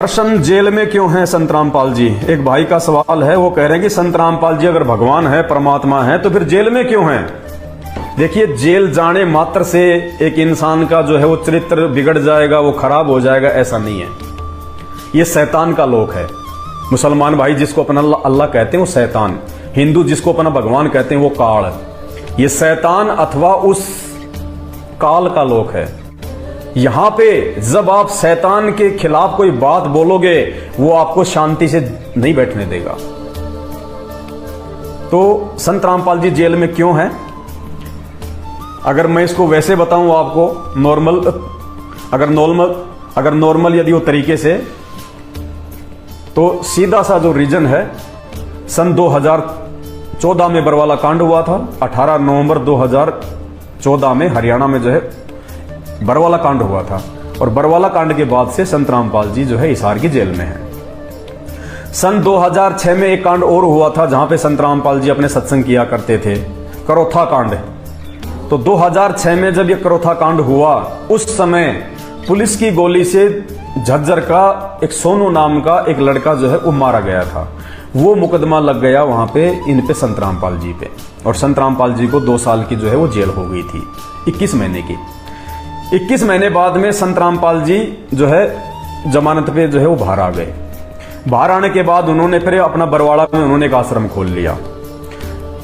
दर्शन jail में क्यों हैं संत रामपाल जी? एक भाई का सवाल है। वो कह रहे हैं कि संत रामपाल जी अगर भगवान है, परमात्मा है, तो फिर जेल में क्यों हैं? देखिए, जेल जाने मात्र से एक इंसान का जो है वो चरित्र बिगड़ जाएगा, वो खराब हो जाएगा, ऐसा नहीं है। ये शैतान का लोक है। मुसलमान भाई जिसको अपना अल्लाह कहते हैं वो शैतान, हिंदू जिसको अपना भगवान कहते हैं वो काल। ये शैतान अथवा उस काल का लोक है। यहां पे जब आप शैतान के खिलाफ कोई बात बोलोगे, वो आपको शांति से नहीं बैठने देगा। तो संत रामपाल जी जेल में क्यों हैं? अगर मैं इसको वैसे बताऊं आपको, अगर नॉर्मल यदि वो तरीके से, तो सीधा सा जो रीजन है, सन 2014 में बरवाला कांड हुआ था। 18 नवंबर 2014 में हरियाणा में जो है बरवाला कांड हुआ था, और बरवाला कांड के बाद से संत रामपाल जी जो है हिसार की जेल में हैं। सन 2006 में एक कांड और हुआ था जहां पे संत रामपाल जी अपने सत्संग किया करते थे, करोथा कांड। तो 2006 में जब ये करोथा कांड हुआ, उस समय पुलिस की गोली से झज्जर का एक सोनू नाम का एक लड़का जो है वो मारा गया था। वो मुकदमा लग गया वहां पे इन पे संत रामपाल जी पे, और संत रामपाल जी को 2 साल की जो है वो जेल हो गई थी, 21 महीने की। 21 महीने बाद में संत रामपाल जी जो है जमानत पे जो है वो बाहर आ गए। बाहर आने के बाद उन्होंने फिर अपना बरवाड़ा में उन्होंने एक आश्रम खोल लिया।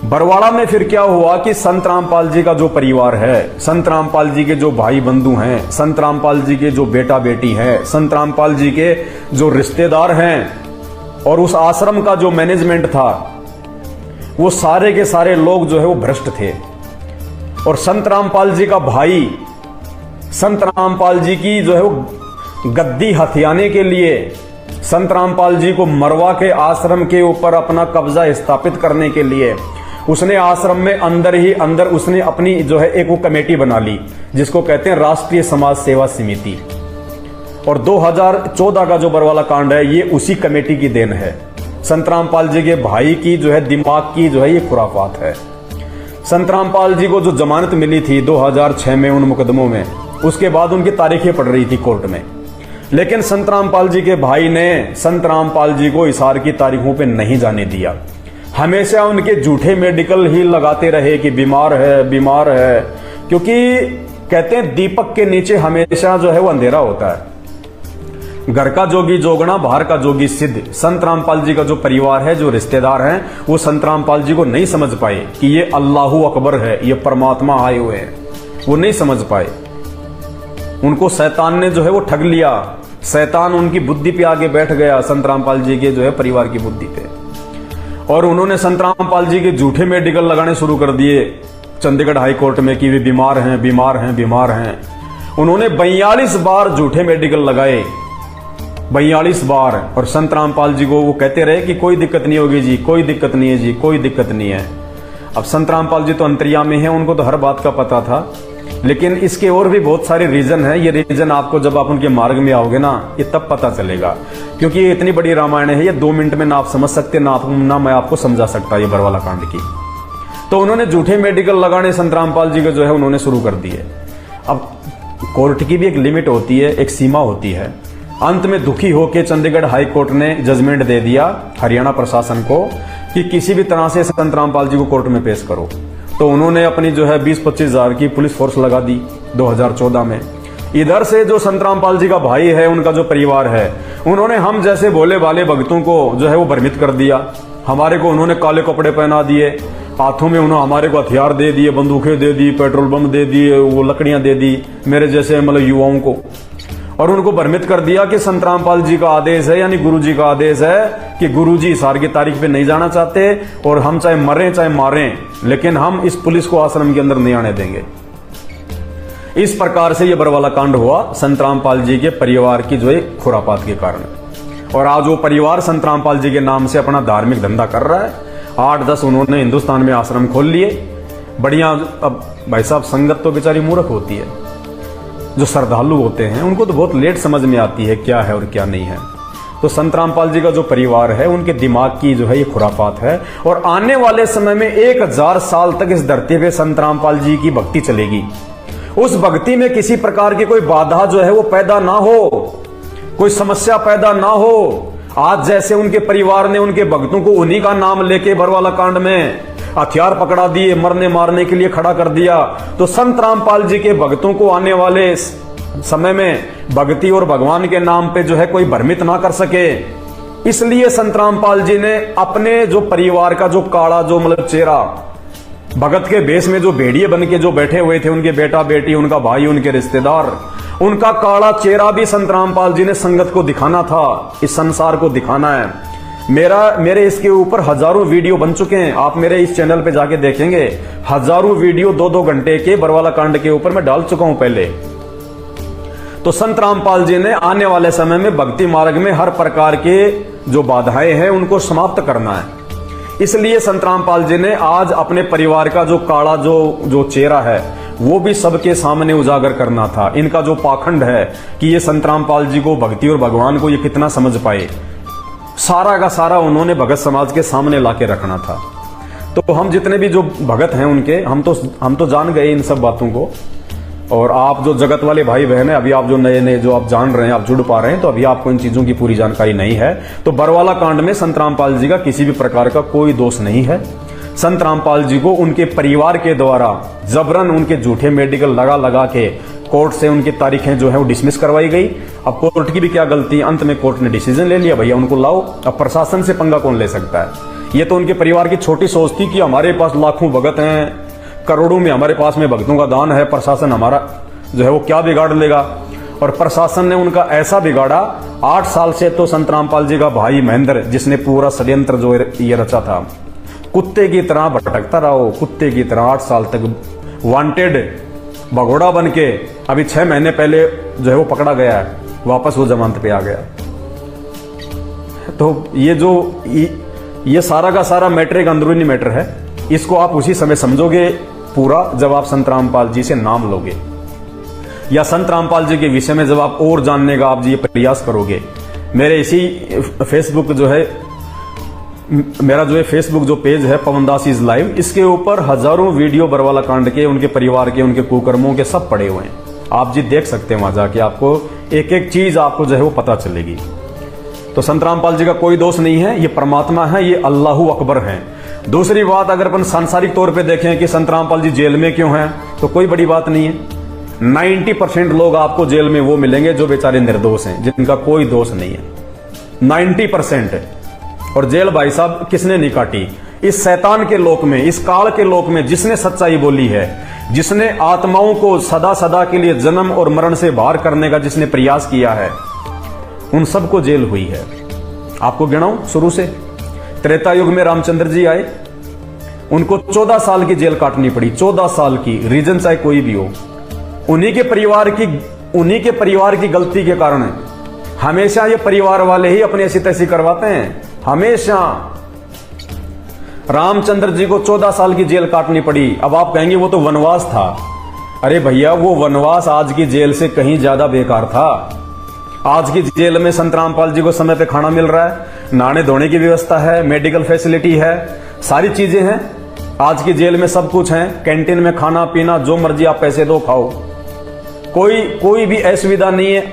बरवाड़ा में फिर क्या हुआ कि संत रामपाल जी का जो परिवार है, संत रामपाल जी के जो भाई बंधु हैं, संत रामपाल जी के जो बेटा बेटी हैं, संत रामपाल जी के जो रिश्तेदार हैं, और उस आश्रम का जो मैनेजमेंट था, वो सारे के सारे लोग जो है वो भ्रष्ट थे। और संत रामपाल जी का भाई संत रामपाल जी की जो है वो गद्दी हथियाने के लिए, संत रामपाल जी को मरवा के आश्रम के ऊपर अपना कब्जा स्थापित करने के लिए, उसने आश्रम में अंदर ही अंदर उसने अपनी जो है एक वो कमेटी बना ली, जिसको कहते हैं राष्ट्रीय समाज सेवा समिति। और 2014 का जो बरवाला कांड है, ये उसी कमेटी की देन है। संत रामपाल जी के भाई की जो है दिमाग की जो है ये खुराफात है। संत रामपाल जी को जो जमानत मिली थी 2006 में उन मुकदमों में, उसके बाद उनकी तारीखें पड़ रही थी कोर्ट में, लेकिन संत रामपाल जी के भाई ने संत रामपाल जी को हिसार की तारीखों पे नहीं जाने दिया। हमेशा उनके झूठे मेडिकल ही लगाते रहे कि बीमार है, क्योंकि कहते हैं दीपक के नीचे हमेशा जो है वो अंधेरा होता है। घर का जोगी जोगना, बाहर का जोगी सिद्ध। संत रामपाल जी का जो परिवार है, जो रिश्तेदार हैं, वो संत रामपाल जी को नहीं समझ पाए कि ये अल्लाहू अकबर है, ये परमात्मा आए हुए हैं। वो नहीं समझ पाए। उनको शैतान ने जो है वो ठग लिया। शैतान उनकी बुद्धि पे आगे बैठ गया, संत रामपाल जी के जो है परिवार की बुद्धि पे, और उन्होंने संत रामपाल जी के झूठे मेडिकल लगाने शुरू कर दिए चंडीगढ़ हाई कोर्ट में कि वे बीमार हैं। उन्होंने 42 बार झूठे मेडिकल लगाए, 42 बार। और संत रामपाल जी को वो कहते रहे कि कोई दिक्कत नहीं होगी जी, कोई दिक्कत नहीं है जी, कोई दिक्कत नहीं है। अब संत रामपाल जी तो अंतर्यामी हैं, उनको तो हर बात का पता था, लेकिन इसके और भी बहुत सारे रीजन है। ये रीजन आपको जब आप उनके मार्ग में आओगे ना, ये तब पता चलेगा, क्योंकि ये इतनी बड़ी रामायण है, ये 2 मिनट में ना आप समझ सकते, ना मैं आपको समझा सकता ये बरवाला कांड की। तो उन्होंने झूठे मेडिकल लगाने संत रामपाल जी के जो है उन्होंने शुरू कर दिए। अब कोर्ट की भी एक लिमिट होती है, एक सीमा होती है। अंत में दुखी होकर चंडीगढ़ हाई कोर्ट ने जजमेंट दे दिया हरियाणा प्रशासन को कि किसी भी तरह से संत रामपाल जी को कोर्ट में पेश करो। तो उन्होंने अपनी जो है 20-25 हजार की पुलिस फोर्स लगा दी 2014 में। इधर से जो संत रामपाल जी का भाई है, उनका जो परिवार है, उन्होंने हम जैसे भोले भाले भक्तों को जो है वो भ्रमित कर दिया। हमारे को उन्होंने काले कपड़े पहना दिए, हाथों में उन्होंने हमारे को हथियार दे दिए, बंदूकें दे दी, पेट्रोल बम दे दिए, वो लकड़ियां दे दी मेरे जैसे मतलब युवाओं को, और उनको भ्रमित कर दिया कि संत रामपाल जी का आदेश है, यानी गुरु जी का आदेश है कि गुरु जी हिसार की तारीख पे नहीं जाना चाहते, और हम चाहे मरें चाहे मारें, लेकिन हम इस पुलिस को आश्रम के अंदर नहीं आने देंगे। इस प्रकार से यह बरवाला कांड हुआ संत रामपाल जी के परिवार की जो है खुरापात के कारण। और आज वो परिवार संत रामपाल जी के नाम से अपना धार्मिक धंधा कर रहा है। 8-10 उन्होंने हिंदुस्तान में आश्रम खोल लिए, बढ़िया। अब भाई साहब, संगत तो बेचारी मूर्ख होती है। जो श्रद्धालु होते हैं उनको तो बहुत लेट समझ में आती है क्या है और क्या नहीं है। तो संत रामपाल जी का जो परिवार है, उनके दिमाग की जो है ये खुराफात है, और आने वाले समय में 1000 साल तक इस धरती पे संत रामपाल जी की भक्ति चलेगी। उस भक्ति में किसी प्रकार की कोई बाधा जो है वो पैदा ना हो, कोई समस्या पैदा ना हो। आज जैसे उनके परिवार ने उनके भक्तों को उन्हीं का नाम लेके बरवाला कांड में हथियार पकड़ा दिए, मरने मारने के लिए खड़ा कर दिया, तो संत रामपाल जी के भक्तों को आने वाले समय में भक्ति और भगवान के नाम पे जो है कोई भ्रमित ना कर सके। इसलिए संत रामपाल जी ने अपने जो परिवार का जो काला जो मतलब चेहरा, भगत के भेष में जो भेड़िए बन के जो बैठे हुए थे, उनके बेटा बेटी, उनका भाई, उनके रिश्तेदार, उनका काला चेहरा भी संत रामपाल जी ने संगत को दिखाना था, इस संसार को दिखाना है। मेरे इसके ऊपर हजारों वीडियो बन चुके हैं। आप मेरे इस चैनल पे जाके देखेंगे, हजारों वीडियो 2-2 घंटे के बरवाला कांड के ऊपर मैं डाल चुका हूं पहले। तो संत रामपाल जी ने आने वाले समय में भक्ति मार्ग में हर प्रकार के जो बाधाएं हैं उनको समाप्त करना है। इसलिए संत रामपाल जी ने आज अपने परिवार का जो काला जो चेहरा है वो भी सबके सामने उजागर करना था। इनका जो पाखंड है कि ये संत रामपाल जी को, भक्ति और भगवान को ये कितना समझ पाए, सारा का सारा उन्होंने भगत समाज के सामने लाके रखना था। तो हम जितने भी जो भगत हैं उनके, हम तो जान गए इन सब बातों को। और आप जो जगत वाले भाई बहन है, अभी आप जो नए जो आप जान रहे हैं, आप जुड़ पा रहे हैं, तो अभी आपको इन चीजों की पूरी जानकारी नहीं है। तो बरवाला कांड में संत रामपाल जी का किसी भी प्रकार का कोई दोष नहीं है। संत रामपाल जी को उनके परिवार के द्वारा जबरन उनके झूठे मेडिकल लगा के कोर्ट से उनकी तारीखें जो है वो डिसमिस करवाई गई। अब कोर्ट की भी क्या गलती, अंत में कोर्ट ने डिसीजन ले लिया, भैया उनको लाओ। अब प्रशासन से पंगा कौन ले सकता है। ये तो उनके परिवार की छोटी सोच थी कि हमारे पास लाखों भगत हैं, करोड़ों में हमारे पास में भक्तों का दान है, प्रशासन हमारा जो है वो क्या बिगाड़ लेगा। और प्रशासन ने उनका ऐसा बिगाड़ा, 8 साल से तो संत रामपाल जी का भाई महेंद्र, जिसने पूरा षड्यंत्र जो ये रचा था, कुत्ते की तरह भटकता रहा, कुत्ते की तरह 8 साल तक वांटेड भगोड़ा बन के अभी 6 महीने पहले जो है वो पकड़ा गया है, वापस वो जमानत पे आ गया। तो ये सारा का सारा मैटर एक अंदरूनी मैटर है। इसको आप उसी समय समझोगे पूरा जब आप संत रामपाल जी से नाम लोगे, या संत रामपाल जी के विषय में जब आप और जानने का आप जी प्रयास करोगे। मेरे इसी फेसबुक जो है, मेरा जो है फेसबुक जो पेज है पवनदास इज लाइव, इसके ऊपर हजारों वीडियो बरवाला कांड के, उनके परिवार के, उनके कुकर्मों के सब पड़े हुए हैं। आप जी देख सकते हैं वहां जाके, आपको एक एक चीज आपको जो है वो पता चलेगी। तो संत रामपाल जी का कोई दोष नहीं है, ये परमात्मा है, ये अल्लाहू अकबर है। दूसरी बात, अगर अपन सांसारिक तौर पे देखें कि संत रामपाल जी जेल में क्यों हैं, तो कोई बड़ी बात नहीं है। 90% लोग आपको जेल में वो मिलेंगे जो बेचारे निर्दोष हैं, जिनका कोई दोष नहीं है, 90%। और जेल भाई साहब किसने नहीं काटी? इस शैतान के लोक में, इस काल के लोक में जिसने सच्चाई बोली है, जिसने आत्माओं को सदा सदा के लिए जन्म और मरण से बाहर करने का जिसने प्रयास किया है, उन सबको जेल हुई है। आपको गिनाऊं शुरू से। त्रेता युग में रामचंद्र जी आए, उनको 14 साल की जेल काटनी पड़ी, 14 साल की, रीजन चाहे कोई भी हो। उन्हीं के परिवार की गलती के कारण हमेशा ये परिवार वाले ही अपनी ऐसी तैसी करवाते हैं। हमेशा रामचंद्र जी को 14 साल की जेल काटनी पड़ी। अब आप कहेंगे वो तो वनवास था। अरे भैया, वो वनवास आज की जेल से कहीं ज्यादा बेकार था। आज की जेल में संत रामपाल जी को समय पे खाना मिल रहा है, नहाने धोने की व्यवस्था है, मेडिकल फैसिलिटी है, सारी चीजें हैं। आज की जेल में सब कुछ है, कैंटीन में खाना पीना जो मर्जी आप पैसे दो खाओ, कोई भी असुविधा नहीं है।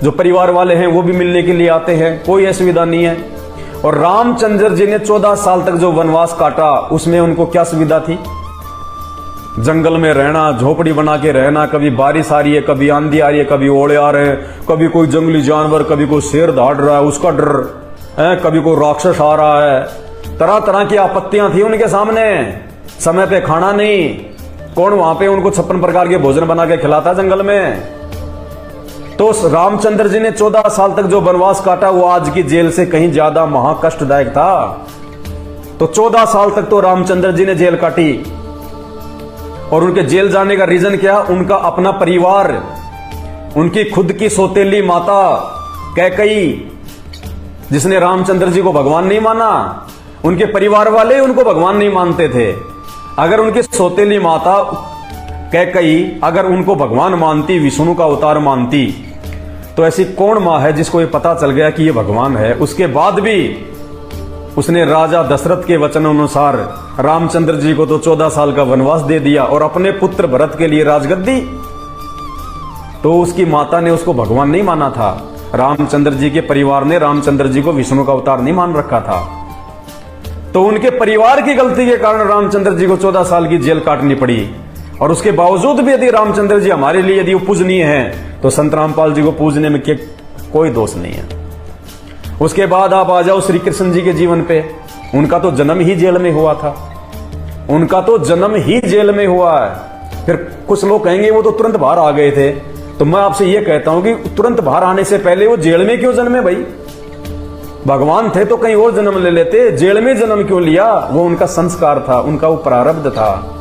जो परिवार वाले हैं वो भी मिलने के लिए आते हैं, कोई असुविधा नहीं है। और रामचंद्र जी ने 14 साल तक जो वनवास काटा, उसमें उनको क्या सुविधा थी? जंगल में रहना, झोपड़ी बना के रहना, कभी बारिश आ रही है, कभी आंधी आ रही है, कभी ओले आ रहे हैं, कभी कोई जंगली जानवर, कभी कोई शेर दौड़ रहा है उसका डर है, कभी कोई राक्षस आ रहा है, तरह तरह की आपत्तियां थी उनके सामने। समय पे खाना नहीं, कौन वहां पे उनको 56 प्रकार के भोजन बना के खिलाता जंगल में? तो रामचंद्र जी ने 14 साल तक जो वनवास काटा वो आज की जेल से कहीं ज्यादा महाकष्टदायक था। तो 14 साल तक तो रामचंद्र जी ने जेल काटी। और उनके जेल जाने का रीजन क्या? उनका अपना परिवार, उनकी खुद की सौतेली माता कैकई, जिसने रामचंद्र जी को भगवान नहीं माना, उनके परिवार वाले उनको भगवान नहीं मानते थे। अगर उनकी सौतेली माता कैकई अगर उनको भगवान मानती, विष्णु का अवतार मानती, तो ऐसी कौन मां है जिसको ये पता चल गया कि ये भगवान है? उसके बाद भी उसने राजा दशरथ के वचन अनुसार रामचंद्र जी को तो 14 साल का वनवास दे दिया और अपने पुत्र भरत के लिए राजगद्दी। तो उसकी माता ने उसको भगवान नहीं माना था। रामचंद्र जी के परिवार ने रामचंद्र जी को विष्णु का अवतार नहीं मान रखा था, तो उनके परिवार की गलती के कारण रामचंद्र जी को 14 साल की जेल काटनी पड़ी। और उसके बावजूद भी यदि रामचंद्र जी हमारे लिए यदि वो पूजनीय हैं, तो संत रामपाल जी को पूजने में कोई दोष नहीं है। उसके बाद आप आ जाओ श्री कृष्ण जी के जीवन पे। उनका तो जन्म ही जेल में हुआ था, उनका तो जन्म ही जेल में हुआ है। फिर कुछ लोग कहेंगे वो तो तुरंत बाहर आ गए थे, तो मैं आपसे ये कहता हूं कि तुरंत बाहर आने से पहले वो जेल में क्यों जन्मे भाई? भगवान थे तो कहीं और जन्म ले लेते, जेल में जन्म क्यों लिया? वो उनका संस्कार था, उनका वो प्रारब्ध था।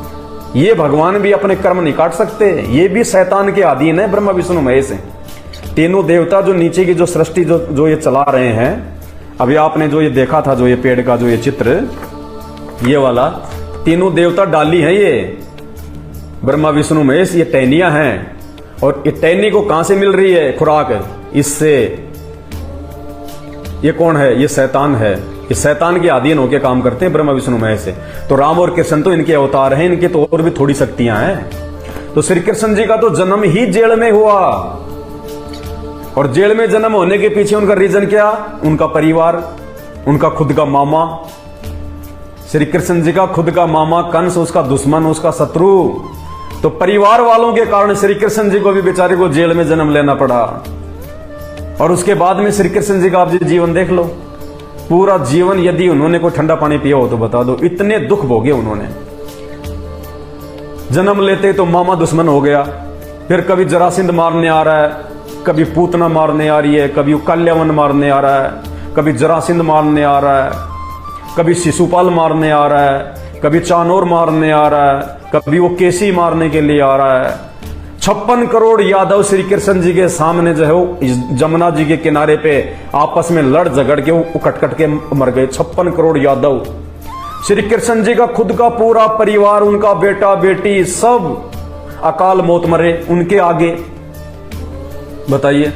ये भगवान भी अपने कर्म नहीं काट सकते, ये भी शैतान के अधीन है, ब्रह्मा विष्णु महेश हैं। तीनों देवता जो नीचे की जो सृष्टि जो ये चला रहे हैं, अभी आपने जो ये देखा था, जो ये पेड़ का जो ये चित्र, ये वाला, तीनों देवता डाली हैं ये, ब्रह्मा विष्णु महेश, ये टहनियां हैं। और ये टहनी को कहां से मिल रही है खुराक? इससे। ये कौन है? ये शैतान है। ये शैतान के अधीन होकर काम करते हैं ब्रह्मा विष्णु महेश से। तो राम और कृष्ण तो इनके अवतार हैं, इनके तो और भी थोड़ी शक्तियां हैं। तो श्री कृष्ण जी का तो जन्म ही जेल में हुआ, और जेल में जन्म होने के पीछे उनका रीजन क्या? उनका परिवार, उनका खुद का मामा। श्री कृष्ण जी का खुद का मामा कंस उसका दुश्मन, उसका शत्रु। तो परिवार वालों के कारण श्री कृष्ण जी को भी बेचारे को जेल में जन्म लेना पड़ा। और उसके बाद में श्री कृष्ण जी का आप जीवन देख लो, पूरा जीवन यदि उन्होंने कोई ठंडा पानी पिया हो तो बता दो, इतने दुख भोगे उन्होंने। जन्म लेते तो मामा दुश्मन हो गया, फिर कभी जरासिंध मारने आ रहा है, कभी पूतना मारने आ रही है, कभी काल्यावन मारने आ रहा है, कभी जरासिंध मारने आ रहा है, कभी शिशुपाल मारने आ रहा है, कभी चानोर मारने आ रहा है, कभी वो केसी मारने के लिए आ रहा है। 56 करोड़ यादव श्री कृष्ण जी के सामने जो है वो जमुना जी के किनारे पे आपस में लड़ झगड़ के वो कट के मर गए। 56 करोड़ यादव। श्री कृष्ण जी का खुद का पूरा परिवार, उनका बेटा बेटी सब अकाल मौत मरे उनके आगे, बताइए।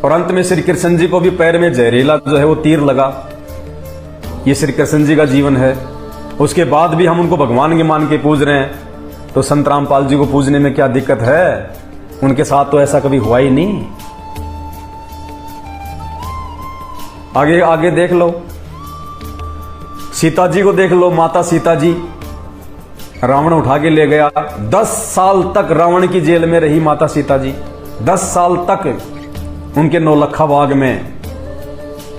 और अंत में श्री कृष्ण जी को भी पैर में जहरीला जो है वो तीर लगा। ये श्री कृष्ण जी का जीवन है। उसके बाद भी हम उनको भगवान के मान के पूज रहे हैं, तो संत रामपाल जी को पूजने में क्या दिक्कत है? उनके साथ तो ऐसा कभी हुआ ही नहीं। आगे आगे देख लो, सीता जी को देख लो। माता सीता जी रावण उठा के ले गया। 10 साल तक रावण की जेल में रही माता सीता जी। 10 साल तक उनके नौलखा बाग में,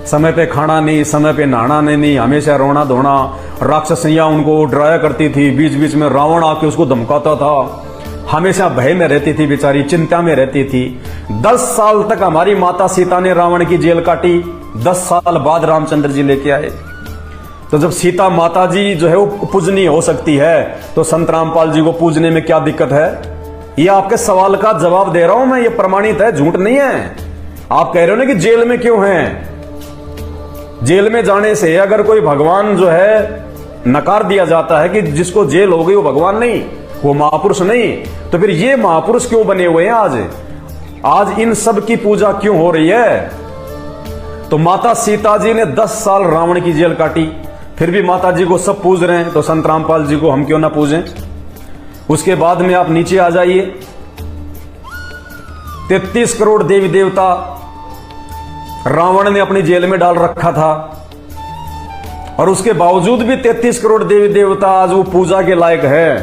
समय पे खाना नहीं, समय पे नहाना नहीं, हमेशा रोना धोना। राक्षसियां उनको डराया करती थी, बीच बीच में रावण आके उसको धमकाता था, हमेशा भय में रहती थी बेचारी, चिंता में रहती थी। 10 साल तक हमारी माता सीता ने रावण की जेल काटी। 10 साल बाद रामचंद्र जी लेके आए। तो जब सीता माता जी जो है वो पूजनीय हो सकती है, तो संत रामपाल जी को पूजने में क्या दिक्कत है? ये आपके सवाल का जवाब दे रहा हूं मैं, ये प्रमाणित है, झूठ नहीं है। आप कह रहे हो ना कि जेल में क्यों हैं? जेल में जाने से अगर कोई भगवान जो है नकार दिया जाता है कि जिसको जेल हो गई वो भगवान नहीं, वो महापुरुष नहीं, तो फिर ये महापुरुष क्यों बने हुए हैं आज? आज इन सब की पूजा क्यों हो रही है? तो माता सीता जी ने 10 साल रावण की जेल काटी, फिर भी माता जी को सब पूज रहे हैं, तो संत रामपाल जी को हम क्यों ना पूजें? उसके बाद में आप नीचे आ जाइए। 33 करोड़ देवी देवता रावण ने अपनी जेल में डाल रखा था, और उसके बावजूद भी 33 करोड़ देवी देवता आज वो पूजा के लायक है।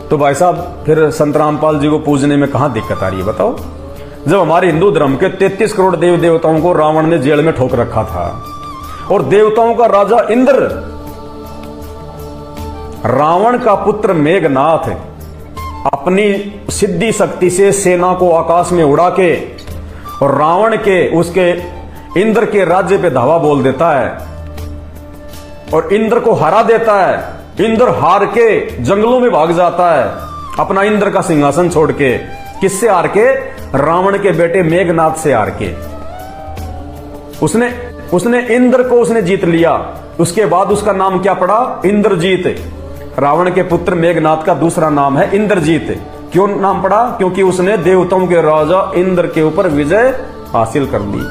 तो भाई साहब फिर संत रामपाल जी को पूजने में कहां दिक्कत आ रही है बताओ? जब हमारे हिंदू धर्म के 33 करोड़ देवी देवताओं को रावण ने जेल में ठोक रखा था, और देवताओं का राजा इंद्र, रावण का पुत्र मेघनाथ, अपनी सिद्धि शक्ति से सेना को आकाश में उड़ा के और रावण के उसके इंद्र के राज्य पे धावा बोल देता है और इंद्र को हरा देता है। इंद्र हार के जंगलों में भाग जाता है, अपना इंद्र का सिंहासन छोड़ के। किससे हार के? रावण के बेटे मेघनाथ से हार के। उसने इंद्र को उसने जीत लिया। उसके बाद उसका नाम क्या पड़ा? इंद्रजीत। रावण के पुत्र मेघनाथ का दूसरा नाम है इंद्रजीत। क्यों नाम पड़ा? क्योंकि उसने देवताओं के राजा इंद्र के ऊपर विजय हासिल कर ली।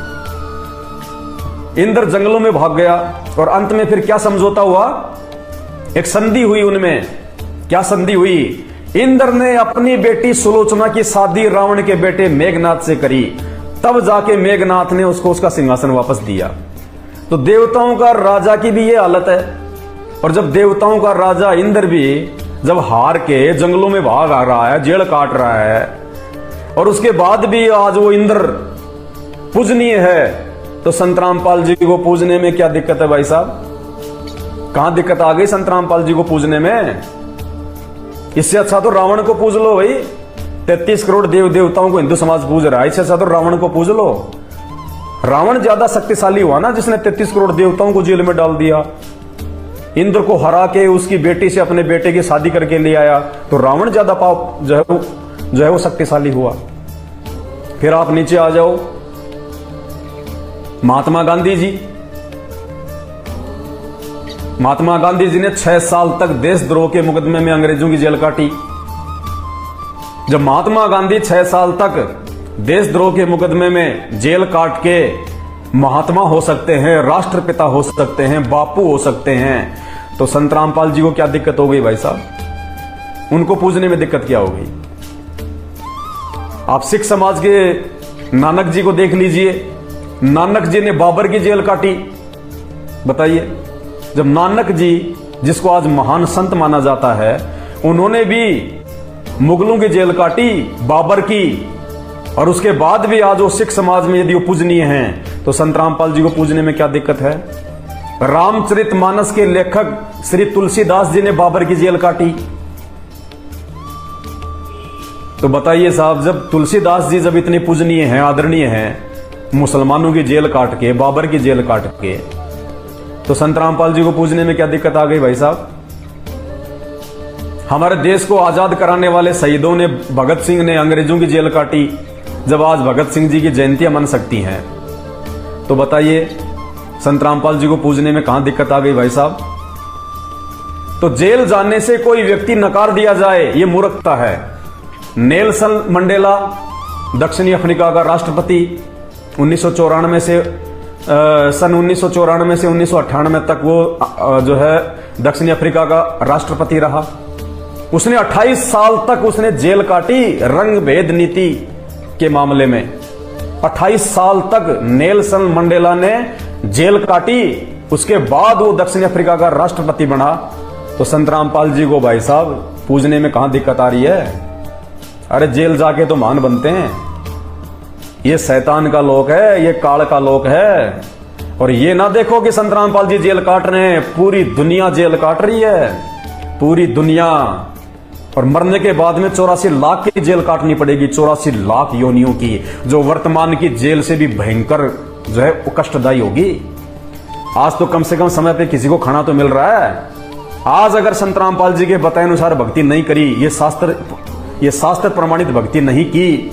इंद्र जंगलों में भाग गया, और अंत में फिर क्या समझौता हुआ? एक संधि हुई उनमें। क्या संधि हुई? इंद्र ने अपनी बेटी सुलोचना की शादी रावण के बेटे मेघनाथ से करी। तब जाके मेघनाथ ने उसको उसका सिंहासन वापस दिया। तो देवताओं का राजा की भी ये हालत है। और जब देवताओं का राजा इंद्र भी जब हार के जंगलों में भाग आ रहा है, जेल काट रहा है, और उसके बाद भी आज वो इंद्र पूजनीय है, तो संत रामपाल जी को पूजने में क्या दिक्कत है भाई साहब? कहां दिक्कत आ गई संत रामपाल जी को पूजने में? इससे अच्छा तो रावण को पूज लो भाई। 33 करोड़ देव देवताओं को हिंदू समाज पूज रहा है, इससे अच्छा तो रावण को पूज लो। रावण ज्यादा शक्तिशाली हुआ ना, जिसने 33 करोड़ देवताओं को जेल में डाल दिया। इंद्र को हरा के उसकी बेटी से अपने बेटे की शादी करके ले आया, तो रावण ज्यादा पाप जो है वो शक्तिशाली हुआ। फिर आप नीचे आ जाओ, महात्मा गांधी जी। महात्मा गांधी जी ने 6 साल तक देशद्रोह के मुकदमे में अंग्रेजों की जेल काटी। जब महात्मा गांधी 6 साल तक देशद्रोह के मुकदमे में जेल काट के महात्मा हो सकते हैं, राष्ट्रपिता हो सकते हैं, बापू हो सकते हैं, तो संत रामपाल जी को क्या दिक्कत हो गई भाई साहब? उनको पूजने में दिक्कत क्या हो गई? आप सिख समाज के नानक जी को देख लीजिए। नानक जी ने बाबर की जेल काटी। बताइए, जब नानक जी, जिसको आज महान संत माना जाता है, उन्होंने भी मुगलों की जेल काटी, बाबर की, और उसके बाद भी आज वो सिख समाज में यदि वो पूजनीय हैं, तो संत रामपाल जी को पूजने में क्या दिक्कत है? रामचरितमानस के लेखक श्री तुलसीदास जी ने बाबर की जेल काटी। तो बताइए साहब, जब तुलसीदास जी जब इतने पूजनीय हैं, आदरणीय हैं, मुसलमानों की जेल काट के, बाबर की जेल काट के, तो संत रामपाल जी को पूजने में क्या दिक्कत आ गई भाई साहब? हमारे देश को आजाद कराने वाले शहीदों ने, भगत सिंह ने अंग्रेजों की जेल काटी। जब आज भगत सिंह जी की जयंतियां मन सकती हैं, तो बताइए संत रामपाल जी को पूजने में कहां दिक्कत आ गई भाई साहब? तो जेल जाने से कोई व्यक्ति नकार दिया जाए, यह मूर्खता है। नेल्सन मंडेला, दक्षिणी अफ्रीका का राष्ट्रपति, 1994 से सन 1994 से 1998 तक वो जो है दक्षिणी अफ्रीका का राष्ट्रपति रहा। उसने 28 साल तक उसने जेल काटी रंग भेद नीति के मामले में। 28 साल तक नेल्सन मंडेला ने जेल काटी, उसके बाद वो दक्षिण अफ्रीका का राष्ट्रपति बना। तो संत रामपाल जी को भाई साहब पूजने में कहां दिक्कत आ रही है? अरे जेल जाके तो महान बनते हैं। ये शैतान का लोक है, ये काल का लोक है। और ये ना देखो कि संत रामपाल जी जेल काट रहे हैं, पूरी दुनिया जेल काट रही है, पूरी दुनिया। और मरने के बाद में 84 लाख की जेल काटनी पड़ेगी, 84 लाख योनियों की, जो वर्तमान की जेल से भी भयंकर जो है वो कष्टदायी होगी। आज तो कम से कम समय पे किसी को खाना तो मिल रहा है। आज अगर संत रामपाल जी के बताए अनुसार भक्ति नहीं करी, ये शास्त्र प्रमाणित भक्ति नहीं की,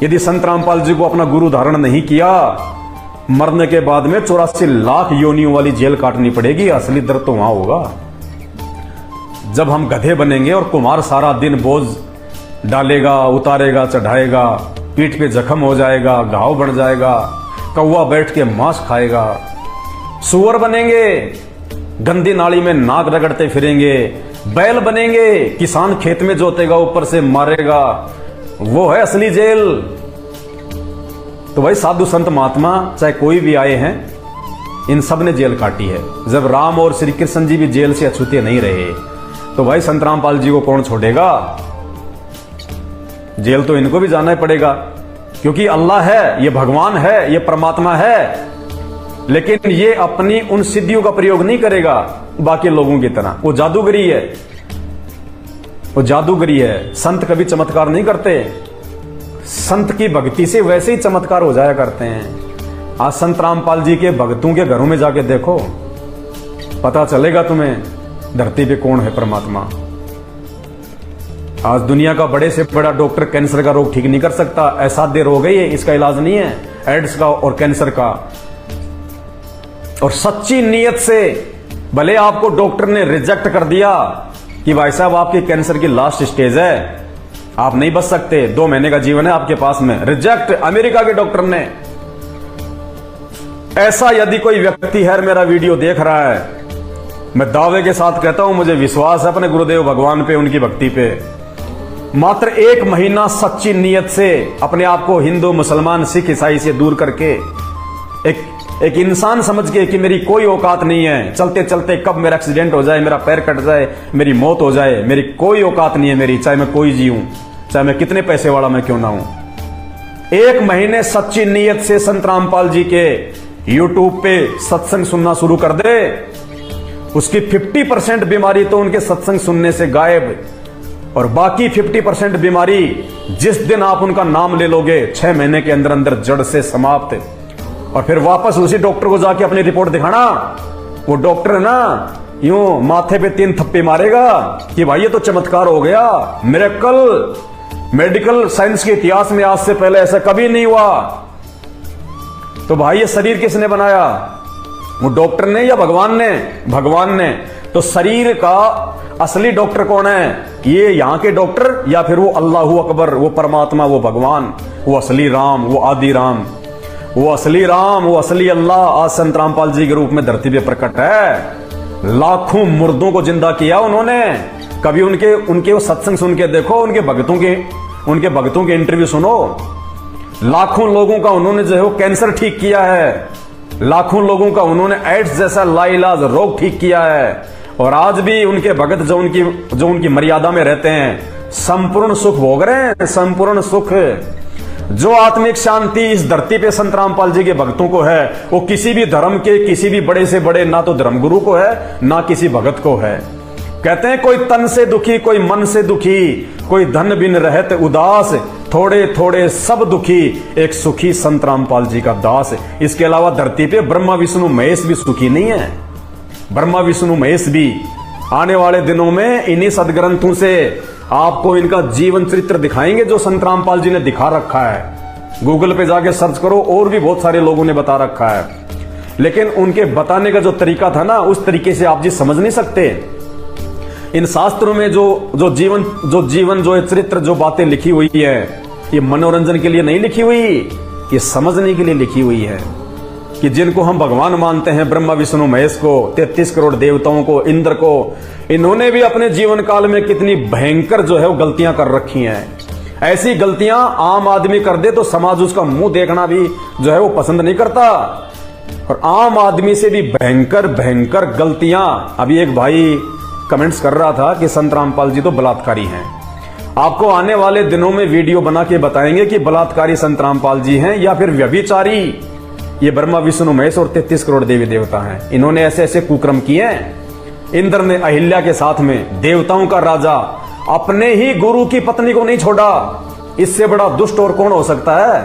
यदि संत रामपाल जी को अपना गुरु धारण नहीं किया, मरने के बाद में 84 लाख योनियों वाली जेल काटनी पड़ेगी। असली दर्द तो वहां होगा जब हम गधे बनेंगे और कुम्हार सारा दिन बोझ डालेगा, उतारेगा, चढ़ाएगा, पीठ पे जख्म हो जाएगा, घाव बढ़ जाएगा, कौवा बैठ के मांस खाएगा। सुअर बनेंगे, गंदी नाली में नाक रगड़ते फिरेंगे। बैल बनेंगे, किसान खेत में जोतेगा, ऊपर से मारेगा। वो है असली जेल। तो भाई साधु संत महात्मा चाहे कोई भी आए हैं, इन सब ने जेल काटी है। जब राम और श्री कृष्ण जी भी जेल से अछूते नहीं रहे, तो भाई संत रामपाल जी को कौन छोड़ेगा? जेल तो इनको भी जाना ही पड़ेगा, क्योंकि अल्लाह है, ये भगवान है, ये परमात्मा है। लेकिन ये अपनी उन सिद्धियों का प्रयोग नहीं करेगा बाकी लोगों की तरह। वो जादूगरी है, वो जादूगरी है। संत कभी चमत्कार नहीं करते। संत की भक्ति से वैसे ही चमत्कार हो जाया करते हैं। आज संत रामपाल जी के भक्तों के घरों में जाके देखो, पता चलेगा तुम्हें धरती पे कौन है परमात्मा। आज दुनिया का बड़े से बड़ा डॉक्टर कैंसर का रोग ठीक नहीं कर सकता। असाध्य रोग है ये, इसका इलाज नहीं है, एड्स का और कैंसर का। और सच्ची नीयत से भले आपको डॉक्टर ने रिजेक्ट कर दिया कि भाई साहब आपकी कैंसर की लास्ट स्टेज है, आप नहीं बच सकते, 2 महीने का जीवन है आपके पास में, रिजेक्ट अमेरिका के डॉक्टर ने। ऐसा यदि कोई व्यक्ति है, मेरा वीडियो देख रहा है, मैं दावे के साथ कहता हूं, मुझे विश्वास है अपने गुरुदेव भगवान पे, उनकी भक्ति पे, मात्र 1 महीना सच्ची नीयत से अपने आप को हिंदू, मुसलमान, सिख, ईसाई से दूर करके एक इंसान समझ के कि मेरी कोई औकात नहीं है, चलते चलते कब मेरा एक्सीडेंट हो जाए, मेरा पैर कट जाए, मेरी मौत हो जाए, मेरी कोई औकात नहीं है मेरी, चाहे मैं कोई जीऊं, चाहे मैं कितने पैसे वाला मैं क्यों ना हूं। 1 महीने सच्ची नीयत से संत रामपाल जी के यूट्यूब पे सत्संग सुनना शुरू कर दे, उसकी 50% बीमारी तो उनके सत्संग सुनने से गायब, और बाकी 50% बीमारी जिस दिन आप उनका नाम ले लोगे 6 महीने के अंदर अंदर जड़ से समाप्त। और फिर वापस उसी डॉक्टर को जाके अपनी रिपोर्ट दिखाना, वो डॉक्टर है ना यूं माथे पे 3 थप्पे मारेगा कि भाई ये तो चमत्कार हो गया, मिरेकल, मेडिकल साइंस के इतिहास में आज से पहले ऐसा कभी नहीं हुआ। तो भाई ये शरीर किसने बनाया, वो डॉक्टर ने या भगवान ने? भगवान ने। तो शरीर का असली डॉक्टर कौन है? ये यहां के डॉक्टर या फिर वो अल्लाहू अकबर, वो परमात्मा, वो भगवान, वो असली राम, वो आदि राम, वो असली राम, वो असली अल्लाह आज संत रामपाल जी के रूप में धरती पे प्रकट है। लाखों मुर्दों को जिंदा किया उन्होंने। कभी उनके वो सत्संग सुन के देखो, उनके भक्तों के इंटरव्यू सुनो। लाखों लोगों का उन्होंने जो है वो कैंसर ठीक किया है, लाखों लोगों का उन्होंने एड्स जैसा लाइलाज रोग ठीक किया है। और आज भी उनके भगत जो उनकी मर्यादा में रहते हैं संपूर्ण सुख भोग रहे हैं, संपूर्ण सुख। जो आत्मिक शांति इस धरती पे संत रामपाल जी के भक्तों को है, वो किसी भी धर्म के किसी भी बड़े से बड़े ना तो धर्मगुरु को है ना किसी भगत को है। कहते हैं कोई तन से दुखी, कोई मन से दुखी, कोई धन बिन रहत उदास, थोड़े थोड़े सब दुखी, एक सुखी संत रामपाल जी का दास। इसके अलावा धरती पे ब्रह्मा विष्णु महेश भी सुखी नहीं है। ब्रह्मा विष्णु महेश भी आने वाले दिनों में इन्हीं सदग्रंथों से आपको इनका जीवन चरित्र दिखाएंगे जो संत रामपाल जी ने दिखा रखा है। गूगल पे जाके सर्च करो, और भी बहुत सारे लोगों ने बता रखा है। लेकिन उनके बताने का जो तरीका था ना, उस तरीके से आप जी समझ नहीं सकते। इन शास्त्रों में जो जीवन जो चरित्र जो बातें लिखी हुई है, ये मनोरंजन के लिए नहीं लिखी हुई, ये समझने के लिए लिखी हुई है। कि जिनको हम भगवान मानते हैं, ब्रह्मा विष्णु महेश को, 33 करोड़ देवताओं को, इंद्र को, इन्होंने भी अपने जीवन काल में कितनी भयंकर जो है वो गलतियां कर रखी हैं। ऐसी गलतियां आम आदमी कर दे तो समाज उसका मुंह देखना भी जो है वो पसंद नहीं करता। और आम आदमी से भी भयंकर भयंकर गलतियां। अभी एक भाई कमेंट्स कर रहा था कि संत रामपाल जी तो बलात्कारी हैं। आपको आने वाले दिनों में वीडियो बना के बताएंगे कि बलात्कारी संत रामपाल जी हैं या फिर व्यभिचारी ये ब्रह्मा विष्णु महेश और 33 करोड़ देवी देवता हैं। इन्होंने ऐसे ऐसे कुकर्म किए हैं। इंद्र ने अहिल्या के साथ में, देवताओं का राजा, अपने ही गुरु की पत्नी को नहीं छोड़ा। इससे बड़ा दुष्ट और कौन हो सकता है?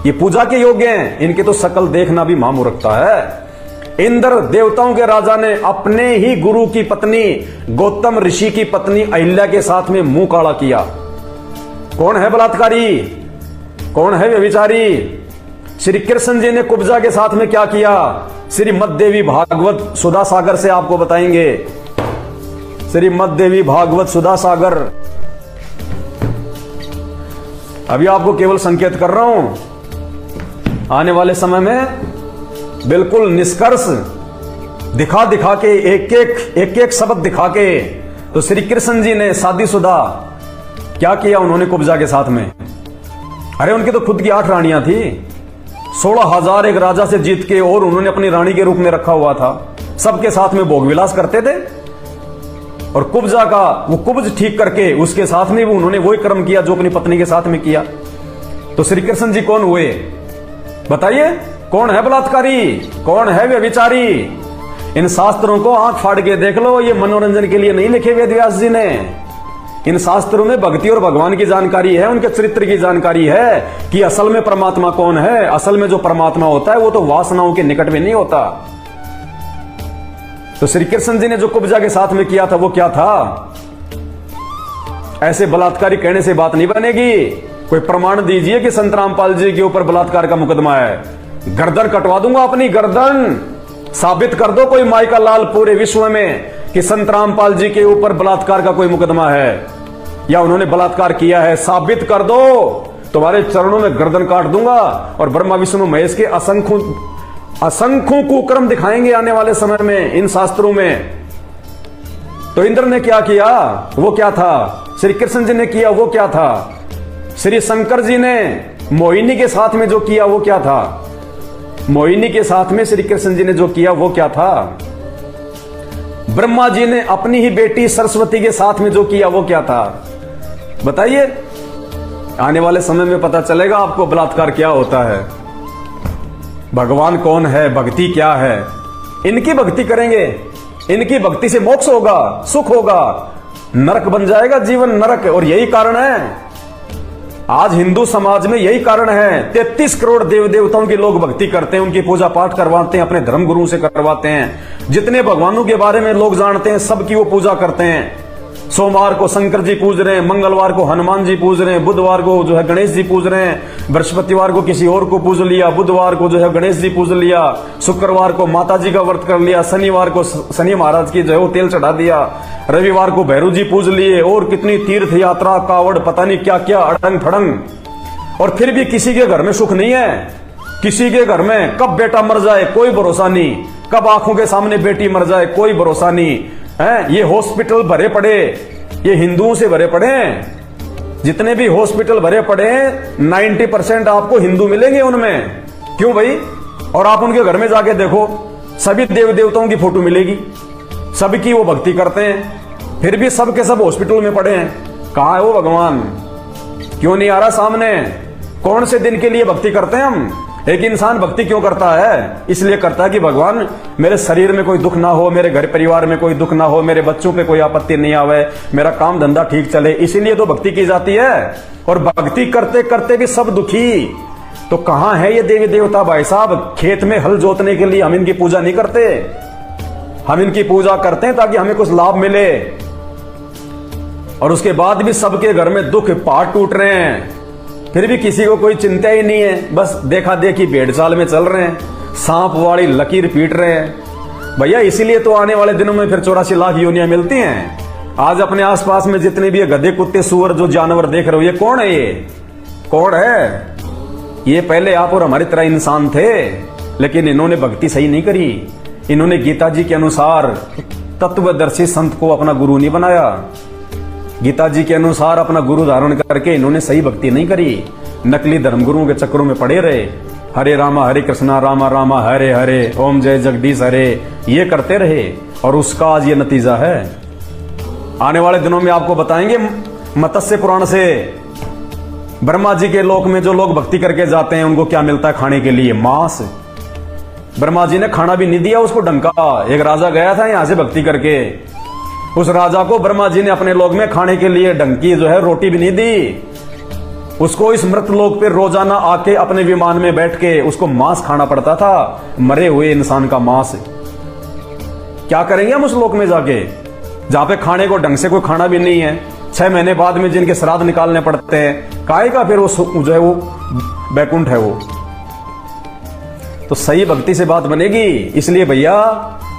ये पूजा के योग्य हैं, इनके तो शकल देखना भी मामूर्खता है। इंद्र देवताओं के राजा ने अपने ही गुरु की पत्नी, गौतम ऋषि की पत्नी अहिल्या के साथ में मुंह काला किया। कौन है बलात्कारी? कौन है व्यभिचारी? श्री कृष्ण जी ने कुब्जा के साथ में क्या किया? श्रीमद देवी भागवत सुधा सागर से आपको बताएंगे। श्रीमद देवी भागवत सुधा सागर। अभी आपको केवल संकेत कर रहा हूं, आने वाले समय में बिल्कुल निष्कर्ष दिखा दिखा के एक एक शब्द दिखा के। तो श्री कृष्ण जी ने शादीशुदा क्या किया उन्होंने कुब्जा के साथ में? अरे उनकी तो खुद की 8 रानियां थी, 16,000 एक राजा से जीत के, और उन्होंने अपनी रानी के रूप में रखा हुआ था। सबके साथ में भोग विलास करते थे। और कुब्जा का वो कुब्ज ठीक करके उसके साथ में भी उन्होंने वही कर्म किया जो अपनी पत्नी के साथ में किया। तो श्री कृष्ण जी कौन हुए? बताइए, कौन है बलात्कारी? कौन है व्यभिचारी? इन शास्त्रों को आंख फाड़ के देख लो, ये मनोरंजन के लिए नहीं लिखे वेद व्यास जी ने। इन शास्त्रों में भक्ति और भगवान की जानकारी है, उनके चरित्र की जानकारी है कि असल में परमात्मा कौन है। असल में जो परमात्मा होता है वो तो वासनाओं के निकट में नहीं होता। तो श्री कृष्ण जी ने जो कुब्जा के साथ में किया था वो क्या था? ऐसे बलात्कारी कहने से बात नहीं बनेगी। कोई प्रमाण दीजिए कि संत रामपाल जी के ऊपर बलात्कार का मुकदमा है। गर्दन कटवा दूंगा अपनी गर्दन। साबित कर दो कोई माई का लाल पूरे विश्व में कि संत रामपाल जी के ऊपर बलात्कार का कोई मुकदमा है या उन्होंने बलात्कार किया है। साबित कर दो, तुम्हारे चरणों में गर्दन काट दूंगा। और ब्रह्मा विष्णु महेश के असंख्यों कुकर्म दिखाएंगे आने वाले समय में इन शास्त्रों में। तो इंद्र ने क्या किया, वो क्या था, श्री कृष्ण जी ने किया वो क्या था, श्री शंकर जी ने मोहिनी के साथ में जो किया वो क्या था, मोहिनी के साथ में श्री कृष्ण जी ने जो किया वो क्या था, ब्रह्मा जी ने अपनी ही बेटी सरस्वती के साथ में जो किया वो क्या था। बताइए, आने वाले समय में पता चलेगा आपको बलात्कार क्या होता है, भगवान कौन है, भक्ति क्या है। इनकी भक्ति करेंगे, इनकी भक्ति से मोक्ष होगा, सुख होगा, नरक बन जाएगा जीवन नरक। और यही कारण है आज हिंदू समाज में, यही कारण है 33 करोड़ देव देवताओं की लोग भक्ति करते हैं, उनकी पूजा पाठ करवाते हैं, अपने धर्म गुरु से करवाते हैं। जितने भगवानों के बारे में लोग जानते हैं सबकी वो पूजा करते हैं। सोमवार को शंकर जी पूज रहे हैं, मंगलवार को हनुमान जी पूज रहे हैं, बुधवार को जो है गणेश जी पूज रहे हैं, बृहस्पतिवार को किसी और को पूज लिया, बुधवार को जो है गणेश जी पूज लिया, शुक्रवार को माता जी का व्रत कर लिया, शनिवार को शनि महाराज की जो है वो तेल चढ़ा दिया, रविवार को भैरू जी पूज लिए, और कितनी तीर्थ यात्रा कावड़ पता नहीं क्या क्या अड़ंग फड़ंग। और फिर भी किसी के घर में सुख नहीं है। किसी के घर में कब बेटा मर जाए कोई भरोसा नहीं, कब आंखों के सामने बेटी मर जाए कोई भरोसा नहीं है। ये हॉस्पिटल भरे पड़े, ये हिंदुओं से भरे पड़े हैं। जितने भी हॉस्पिटल भरे पड़े हैं 90% आपको हिंदू मिलेंगे उनमें। क्यों भाई? और आप उनके घर में जाके देखो, सभी देव देवताओं की फोटो मिलेगी, सबकी वो भक्ति करते हैं, फिर भी सब के सब हॉस्पिटल में पड़े हैं। कहां है वो भगवान? क्यों नहीं आ रहा सामने? कौन से दिन के लिए भक्ति करते हैं हम? एक इंसान भक्ति क्यों करता है? इसलिए करता है कि भगवान मेरे शरीर में कोई दुख ना हो, मेरे घर परिवार में कोई दुख ना हो, मेरे बच्चों पे कोई आपत्ति नहीं आवे, मेरा काम धंधा ठीक चले, इसीलिए तो भक्ति की जाती है। और भक्ति करते करते भी सब दुखी। तो कहां है ये देवी देवता भाई साहब? खेत में हल जोतने के लिए हम इनकी पूजा नहीं करते, हम इनकी पूजा करते हैं ताकि हमें कुछ लाभ मिले। और उसके बाद भी सबके घर में दुख, पहाड़ टूट रहे हैं, फिर भी किसी को कोई चिंता ही नहीं है। बस देखा देखी भेड़ चाल में चल रहे हैं, सांप वाली लकीर पीट रहे हैं भैया। इसीलिए तो आने वाले दिनों में फिर 84 लाख योनियां मिलती हैं। आज अपने आसपास में जितने भी गधे कुत्ते सुअर जो जानवर देख रहे हो, ये कौन है? ये कौन है? ये पहले आप और हमारी तरह इंसान थे, लेकिन इन्होंने भक्ति सही नहीं करी। इन्होंने गीता जी के अनुसार तत्वदर्शी संत को अपना गुरु नहीं बनाया। गीता जी के अनुसार अपना गुरु धारण करके इन्होंने सही भक्ति नहीं करी, नकली धर्मगुरुओं के चक्करों में पड़े रहे। हरे रामा रामा रामा हरे हरे, ओम जय जगदीश हरे, ये करते रहे। और उसका आज ये नतीजा है। आने वाले दिनों में आपको बताएंगे मत्स्य पुराण से, ब्रह्मा जी के लोक में जो लोग भक्ति करके जाते हैं उनको क्या मिलता है खाने के लिए? मांस। ब्रह्मा जी ने खाना भी नहीं दिया उसको ढंग का। एक राजा गया था यहां से भक्ति करके, उस राजा को ब्रह्मा जी ने अपने लोक में खाने के लिए ढंग की जो है रोटी भी नहीं दी। उसको इस मृत लोक पे रोजाना आके अपने विमान में बैठ के उसको मांस खाना पड़ता था, मरे हुए इंसान का मांस। क्या करेंगे हम उस लोक में जाके जहां पे खाने को ढंग से कोई खाना भी नहीं है? 6 महीने बाद में जिनके श्राद्ध निकालने पड़ते हैं, काहे का फिर वो जो है वो बैकुंठ है वो। तो सही भक्ति से बात बनेगी। इसलिए भैया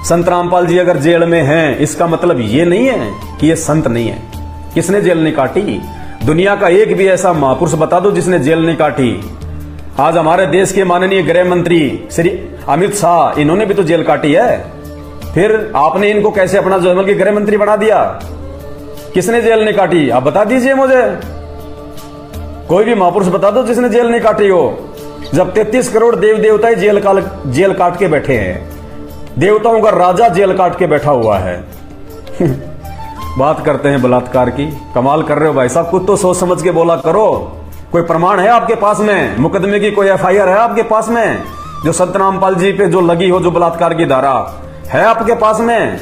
संत रामपाल जी अगर जेल में हैं, इसका मतलब ये नहीं है कि ये संत नहीं है। किसने जेल नहीं काटी? दुनिया का एक भी ऐसा महापुरुष बता दो जिसने जेल नहीं काटी। आज हमारे देश के माननीय गृह मंत्री श्री अमित शाह, इन्होंने भी तो जेल काटी है। फिर आपने इनको कैसे अपना जो है गृह मंत्री बना दिया? किसने जेल नहीं काटी? आप बता दीजिए मुझे, कोई भी महापुरुष बता दो जिसने जेल नहीं काटी हो। जब 33 करोड़ देव देवता जेल काट के बैठे हैं, देवताओं का राजा जेल काट के बैठा हुआ है। बात करते हैं बलात्कार की। कमाल कर रहे हो भाई साहब, कुछ तो सोच समझ के बोला करो। कोई प्रमाण है आपके पास में? मुकदमे की कोई FIR है आपके पास में जो संत रामपाल जी पे जो लगी हो, जो बलात्कार की धारा है आपके पास में?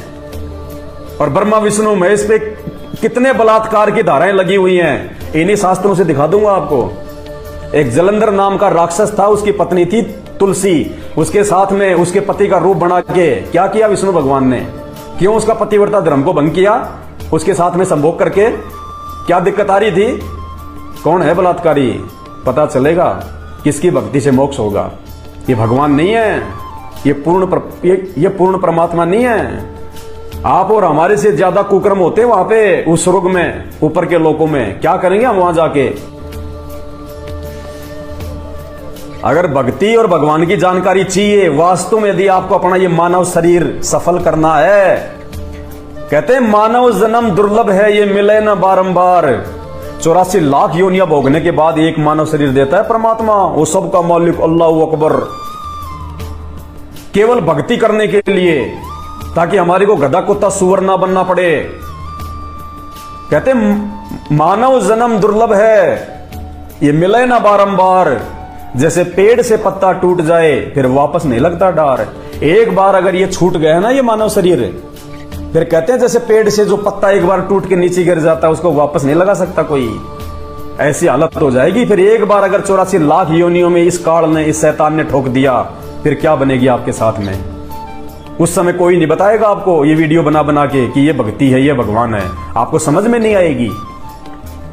और ब्रह्मा विष्णु महेश पे कितने बलात्कार की धाराएं लगी हुई हैं, इन्हीं शास्त्रों से दिखा दूंगा आपको। एक जलंधर नाम का राक्षस था, उसकी पत्नी थी तुलसी, उसके साथ में उसके पति का रूप बना के क्या किया विष्णु भगवान ने? क्यों उसका पतिव्रता धर्म को भंग किया? उसके साथ में संभोग करके क्या दिक्कत आ रही थी? कौन है बलात्कारी? पता चलेगा किसकी भक्ति से मोक्ष होगा। ये भगवान नहीं है, ये पूर्ण परमात्मा नहीं है। आप और हमारे से ज्यादा कुकर्म होते वहां पे उस स्वर्ग में, ऊपर के लोकों में। क्या करेंगे हम वहां जाके? अगर भक्ति और भगवान की जानकारी चाहिए वास्तव में, यदि आपको अपना ये मानव शरीर सफल करना है, कहते हैं मानव जन्म दुर्लभ है, ये मिले ना बारंबार। 84 लाख योनियां भोगने के बाद एक मानव शरीर देता है परमात्मा, वो सबका मालिक अल्लाह अकबर। केवल भक्ति करने के लिए, ताकि हमारे को गधा कुत्ता सुअर ना बनना पड़े। कहते मानव जन्म दुर्लभ है, ये मिले ना बारंबार। जैसे पेड़ से पत्ता टूट जाए फिर वापस नहीं लगता डार। एक बार अगर ये छूट गया ना ये मानव शरीर, फिर कहते हैं जैसे पेड़ से जो पत्ता एक बार टूट के नीचे गिर जाता है उसको वापस नहीं लगा सकता कोई, ऐसी हालत हो जाएगी। फिर एक बार अगर 84 लाख योनियों में इस काल ने, इस शैतान ने ठोक दिया, फिर क्या बनेगी आपके साथ में? उस समय कोई नहीं बताएगा आपको ये वीडियो बना बना के कि ये भक्ति है, ये भगवान है, आपको समझ में नहीं आएगी।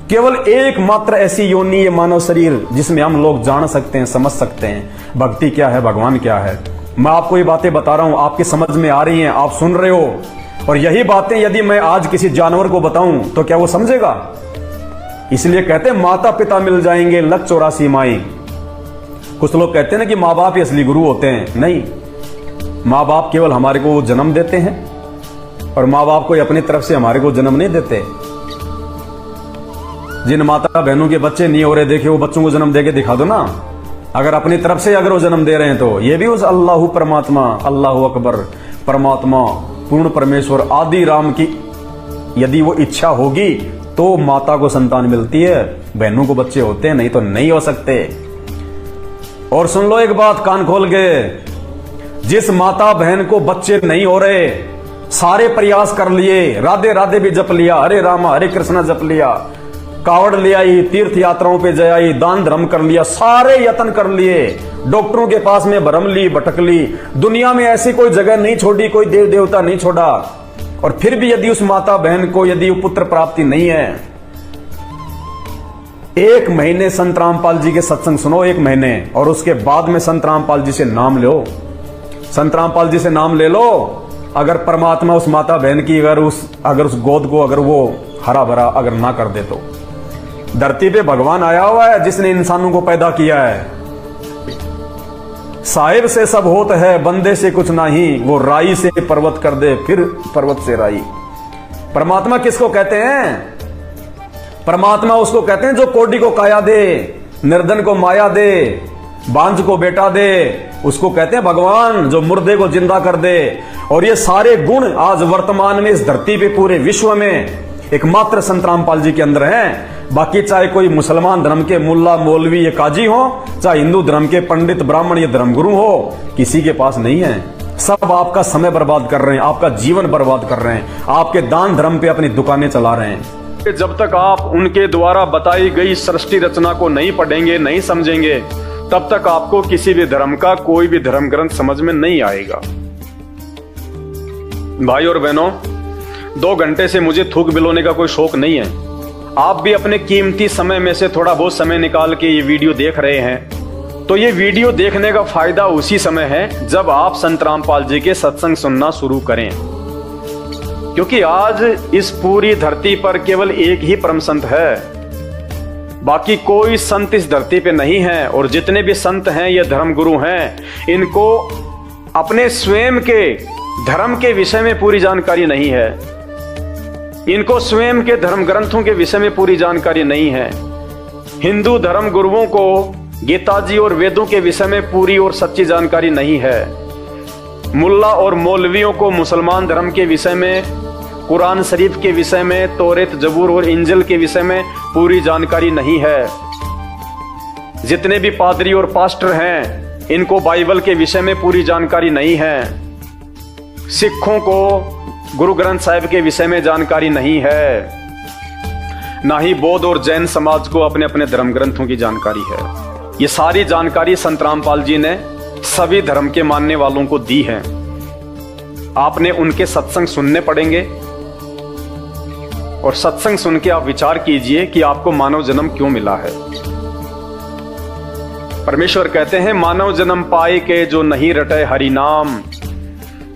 केवल एकमात्र ऐसी योनि ये मानव शरीर जिसमें हम लोग जान सकते हैं, समझ सकते हैं भक्ति क्या है, भगवान क्या है। मैं आपको ये बातें बता रहा हूं, आपकी समझ में आ रही हैं, आप सुन रहे हो। और यही बातें यदि मैं आज किसी जानवर को बताऊं तो क्या वो समझेगा? इसलिए कहते हैं माता पिता मिल जाएंगे लग 84 माई। कुछ लोग कहते हैं ना कि माँ बाप ही असली गुरु होते हैं। नहीं, माँ बाप केवल हमारे को जन्म देते हैं और माँ बाप कोई अपनी तरफ से हमारे को जन्म नहीं देते। जिन माता बहनों के बच्चे नहीं हो रहे, देखे वो बच्चों को जन्म देके दिखा दो ना। अगर अपनी तरफ से अगर वो जन्म दे रहे हैं तो ये भी उस अल्लाह परमात्मा, अल्लाह अकबर परमात्मा, पूर्ण परमेश्वर आदि राम की यदि वो इच्छा होगी तो माता को संतान मिलती है, बहनों को बच्चे होते हैं, नहीं तो नहीं हो सकते। और सुन लो एक बात कान खोल के, जिस माता बहन को बच्चे नहीं हो रहे, सारे प्रयास कर लिए, राधे राधे भी जप लिया, हरे रामा हरे कृष्णा जप लिया, कावड़ ले आई, तीर्थ यात्राओं पे जाई, दान धर्म कर लिया, सारे यत्न कर लिए, डॉक्टरों के पास में भरम ली, भटक ली, दुनिया में ऐसी कोई जगह नहीं छोड़ी, कोई देव देवता नहीं छोड़ा, और फिर भी यदि उस माता बहन को यदि पुत्र प्राप्ति नहीं है, 1 महीने संत रामपाल जी के सत्संग सुनो, 1 महीने, और उसके बाद में संत रामपाल जी से नाम लो, संत रामपाल जी से नाम ले लो। अगर परमात्मा उस माता बहन की अगर उस गोद को अगर वो हरा भरा अगर ना कर दे तो। धरती पे भगवान आया हुआ है जिसने इंसानों को पैदा किया है। साहिब से सब होत है, बंदे से कुछ नहीं, वो राई से पर्वत कर दे, फिर पर्वत से राई। परमात्मा किसको कहते हैं? परमात्मा उसको कहते हैं जो कोडी को काया दे, निर्धन को माया दे, बांझ को बेटा दे, उसको कहते हैं भगवान। जो मुर्दे को जिंदा कर दे। और ये सारे गुण आज वर्तमान में इस धरती पे पूरे विश्व में एकमात्र संत रामपाल जी के अंदर हैं। बाकी चाहे कोई मुसलमान धर्म के मुल्ला मौलवी या काजी हो, चाहे हिंदू धर्म के पंडित ब्राह्मण या धर्मगुरु हो, किसी के पास नहीं है। सब आपका समय बर्बाद कर रहे हैं, आपका जीवन बर्बाद कर रहे हैं, आपके दान धर्म पे अपनी दुकानें चला रहे हैं। जब तक आप उनके द्वारा बताई गई सृष्टि रचना को नहीं पढ़ेंगे, नहीं समझेंगे, तब तक आपको किसी भी धर्म का कोई भी धर्म ग्रंथ समझ में नहीं आएगा। भाई और बहनों, 2 घंटे से मुझे थूक बिलोने का कोई शौक नहीं है। आप भी अपने कीमती समय में से थोड़ा बहुत समय निकाल के ये वीडियो देख रहे हैं, तो ये वीडियो देखने का फायदा उसी समय है जब आप संत रामपाल जी के सत्संग सुनना शुरू करें। क्योंकि आज इस पूरी धरती पर केवल एक ही परम संत है, बाकी कोई संत इस धरती पे नहीं है। और जितने भी संत हैं ये धर्मगुरु हैं, इनको अपने स्वयं के धर्म के विषय में पूरी जानकारी नहीं है, इनको स्वयं के धर्म ग्रंथों के विषय में पूरी जानकारी नहीं है। हिंदू धर्म गुरुओं को गीता जी और वेदों के विषय में पूरी और सच्ची जानकारी नहीं है। मुल्ला और मौलवियों को मुसलमान धर्म के विषय में, कुरान शरीफ के विषय में, तौरेत जबूर और इंजिल के विषय में पूरी जानकारी नहीं है। जितने भी पादरी और पास्टर हैं, इनको बाइबल के विषय में पूरी जानकारी नहीं है। सिखों को गुरु ग्रंथ साहिब के विषय में जानकारी नहीं है। ना ही बौद्ध और जैन समाज को अपने अपने धर्म ग्रंथों की जानकारी है। ये सारी जानकारी संत रामपाल जी ने सभी धर्म के मानने वालों को दी है। आपने उनके सत्संग सुनने पड़ेंगे और सत्संग सुन के आप विचार कीजिए कि आपको मानव जन्म क्यों मिला है। परमेश्वर कहते हैं मानव जन्म पाए के जो नहीं रटे हरि नाम,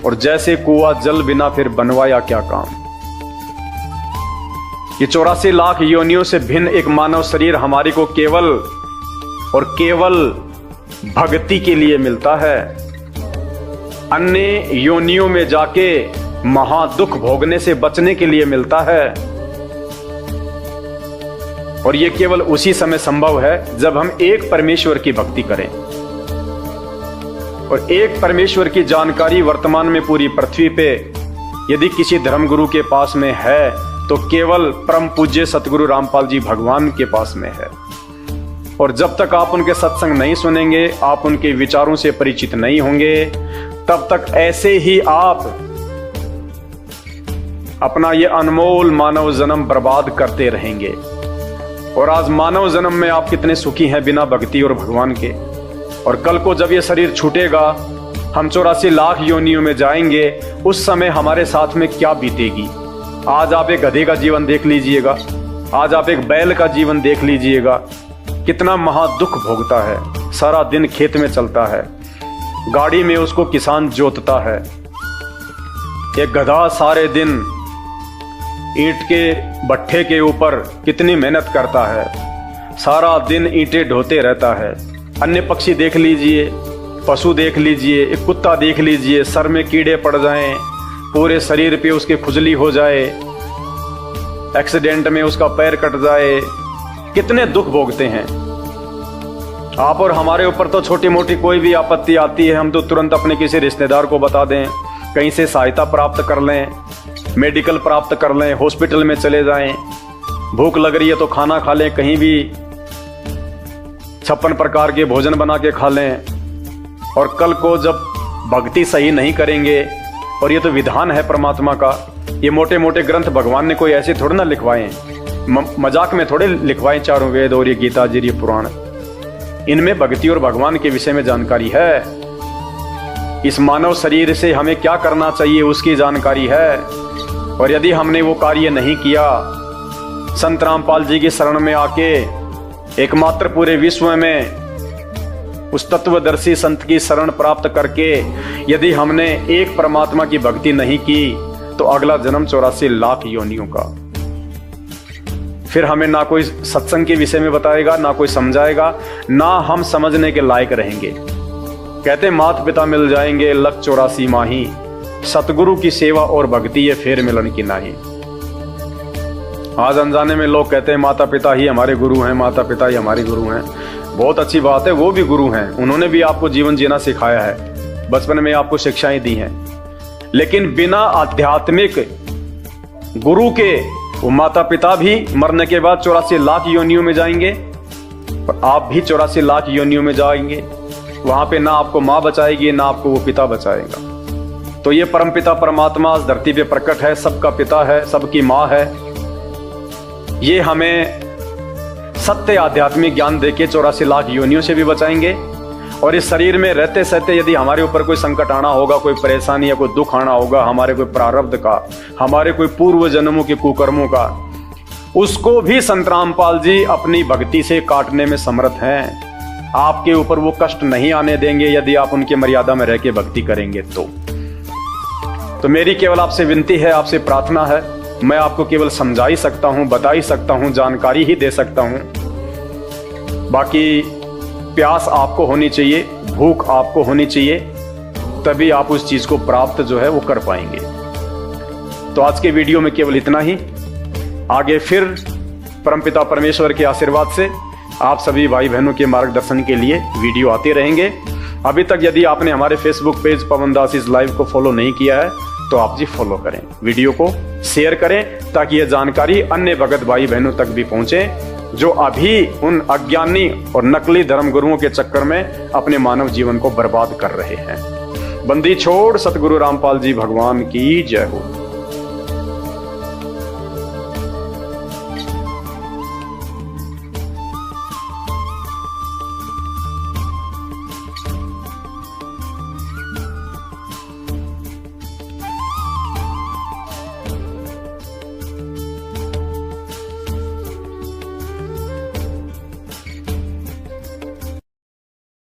और जैसे कुआं जल बिना फिर बनवाया क्या काम। ये 84 लाख योनियों से भिन्न एक मानव शरीर हमारी को केवल और केवल भक्ति के लिए मिलता है। अन्य योनियों में जाके महादुख भोगने से बचने के लिए मिलता है। और यह केवल उसी समय संभव है जब हम एक परमेश्वर की भक्ति करें। और एक परमेश्वर की जानकारी वर्तमान में पूरी पृथ्वी पे यदि किसी धर्मगुरु के पास में है तो केवल परम पूज्य सतगुरु रामपाल जी भगवान के पास में है। और जब तक आप उनके सत्संग नहीं सुनेंगे, आप उनके विचारों से परिचित नहीं होंगे, तब तक ऐसे ही आप अपना ये अनमोल मानव जन्म बर्बाद करते रहेंगे। और आज मानव जन्म में आप कितने सुखी हैं बिना भक्ति और भगवान के। और कल को जब ये शरीर छूटेगा, हम 84 लाख योनियों में जाएंगे, उस समय हमारे साथ में क्या बीतेगी। आज आप एक गधे का जीवन देख लीजिएगा, आज आप एक बैल का जीवन देख लीजिएगा, कितना महादुख भोगता है। सारा दिन खेत में चलता है, गाड़ी में उसको किसान जोतता है। एक गधा सारे दिन ईंट के भट्ठे के ऊपर कितनी मेहनत करता है, सारा दिन ईंटें ढोते रहता है। अन्य पक्षी देख लीजिए, पशु देख लीजिए, एक कुत्ता देख लीजिए, सर में कीड़े पड़ जाएं, पूरे शरीर पे उसके खुजली हो जाए, एक्सीडेंट में उसका पैर कट जाए, कितने दुख भोगते हैं। आप और हमारे ऊपर तो छोटी मोटी कोई भी आपत्ति आती है, हम तो तुरंत अपने किसी रिश्तेदार को बता दें, कहीं से सहायता प्राप्त कर लें, मेडिकल प्राप्त कर लें, हॉस्पिटल में चले जाएं। भूख लग रही है तो खाना खा लें, कहीं भी 56 प्रकार के भोजन बना के खा लें। और कल को जब भक्ति सही नहीं करेंगे, और ये तो विधान है परमात्मा का, ये मोटे मोटे ग्रंथ भगवान ने कोई ऐसे थोड़े ना लिखवाए, मजाक में थोड़े लिखवाए चारों वेद और ये गीता जी, ये पुराण, इनमें भक्ति और भगवान के विषय में जानकारी है। इस मानव शरीर से हमें क्या करना चाहिए उसकी जानकारी है। और यदि हमने वो कार्य नहीं किया, संत रामपाल जी की शरण में आके एकमात्र पूरे विश्व में उस तत्वदर्शी संत की शरण प्राप्त करके यदि हमने एक परमात्मा की भक्ति नहीं की, तो अगला जन्म 84 लाख योनियों का। फिर हमें ना कोई सत्संग के विषय में बताएगा, ना कोई समझाएगा, ना हम समझने के लायक रहेंगे। कहते माता पिता मिल जाएंगे लख 84 माही, सतगुरु की सेवा और भक्ति ये फेर मिलन की नाही। आज अनजाने में लोग कहते हैं माता पिता ही हमारे गुरु हैं, माता पिता ही हमारे गुरु हैं। बहुत अच्छी बात है, वो भी गुरु हैं, उन्होंने भी आपको जीवन जीना सिखाया है, बचपन में आपको शिक्षाएं दी हैं। लेकिन बिना आध्यात्मिक गुरु के वो माता पिता भी मरने के बाद 84 लाख योनियों में जाएंगे, और आप भी 84 लाख योनियों में जाएंगे। वहां पे ना आपको माँ बचाएगी, ना आपको वो पिता बचाएगा। तो ये परम पिता परमात्मा इस धरती पे प्रकट है, सबका पिता है, सबकी माँ है। ये हमें सत्य आध्यात्मिक ज्ञान देके 84 लाख योनियों से भी बचाएंगे। और इस शरीर में रहते सहते यदि हमारे ऊपर कोई संकट आना होगा, कोई परेशानी या कोई दुख आना होगा, हमारे कोई प्रारब्ध का, हमारे कोई पूर्व जन्मों के कुकर्मों का, उसको भी संत रामपाल जी अपनी भक्ति से काटने में समर्थ हैं। आपके ऊपर वो कष्ट नहीं आने देंगे यदि आप उनके मर्यादा में रह के भक्ति करेंगे। तो मेरी केवल आपसे विनती है, आपसे प्रार्थना है, मैं आपको केवल समझा ही सकता हूं, बता ही सकता हूं, जानकारी ही दे सकता हूं। बाकी प्यास आपको होनी चाहिए, भूख आपको होनी चाहिए, तभी आप उस चीज को प्राप्त जो है वो कर पाएंगे। तो आज के वीडियो में केवल इतना ही। आगे फिर परमपिता परमेश्वर के आशीर्वाद से आप सभी भाई बहनों के मार्गदर्शन के लिए वीडियो आते रहेंगे। अभी तक यदि आपने हमारे Facebook page Pawan Das is live को फॉलो नहीं किया है तो आप जी फॉलो करें, वीडियो को शेयर करें, ताकि यह जानकारी अन्य भगत भाई बहनों तक भी पहुंचे जो अभी उन अज्ञानी और नकली धर्मगुरुओं के चक्कर में अपने मानव जीवन को बर्बाद कर रहे हैं। बंदी छोड़ सतगुरु रामपाल जी भगवान की जय हो।